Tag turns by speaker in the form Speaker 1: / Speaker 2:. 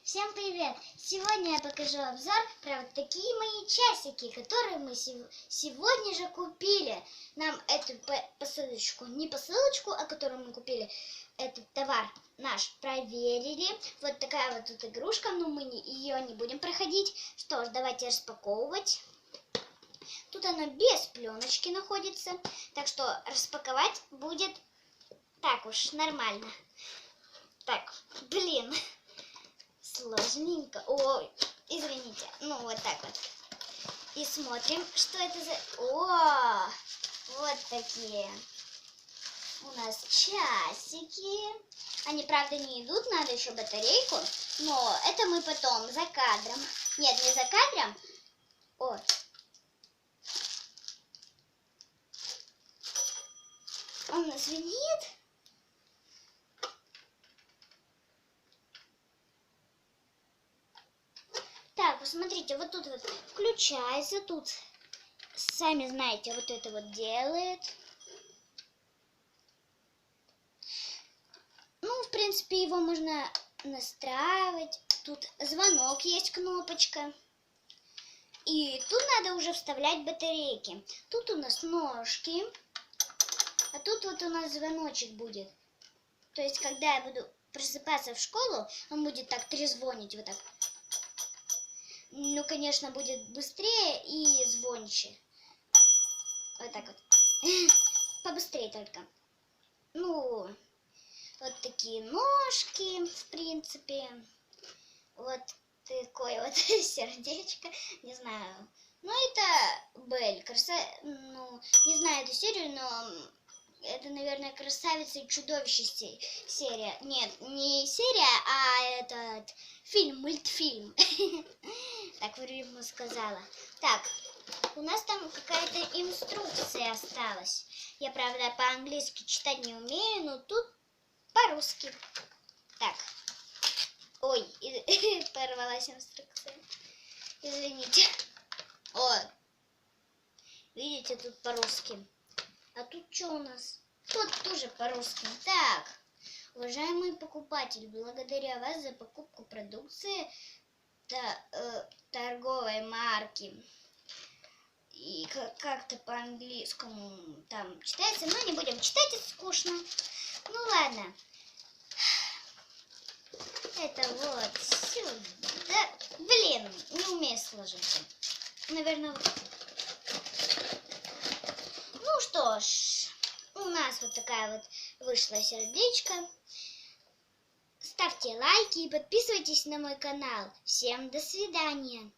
Speaker 1: Всем привет! Сегодня я покажу обзор про вот такие мои часики, которые мы сегодня же купили. Нам эту посылочку, не посылочку, а которую мы купили, этот товар наш проверили. Вот такая вот тут игрушка, но мы ее не будем проходить. Что ж, давайте распаковывать. Тут она без пленочки находится, так что распаковать будет так уж нормально. Так, блин. Сложненько. Ой, извините. Ну, вот так вот. И смотрим, что это за... О, вот такие у нас часики. Они, правда, не идут, надо еще батарейку. Но это мы потом за кадром. Нет, не за кадром. О. Он звенит. Так, посмотрите, вот тут вот включается, тут, сами знаете, вот это вот делает. Ну, в принципе, его можно настраивать. Тут звонок есть, кнопочка. И тут надо уже вставлять батарейки. Тут у нас ножки, а тут вот у нас звоночек будет. То есть, когда я буду просыпаться в школу, он будет так трезвонить, вот так. Ну, конечно, будет быстрее и звонче. Вот так вот. Побыстрее только. Ну, вот такие ножки, в принципе. Вот такое вот сердечко. Не знаю. Ну, это Бель. Ну, не знаю эту серию, но это, наверное, «Красавица и чудовище» серия. Нет, не серия, а этот фильм, мультфильм. Так вроде сказала. Так, у нас там какая-то инструкция осталась. Я, правда, по-английски читать не умею, но тут по-русски. Так. Ой, порвалась инструкция. Извините. О, видите, тут по-русски. А тут что у нас? Тут тоже по-русски. Так, уважаемый покупатель, благодаря вас за покупку продукции торговой марки. И как-то по-английскому там читается, но не будем читать, это скучно. Ну ладно. Это вот сюда. Блин, не умею сложить. Наверное, вот. Ну что ж, у нас вот такая вот вышла сердечко. Ставьте лайки и подписывайтесь на мой канал. Всем до свидания.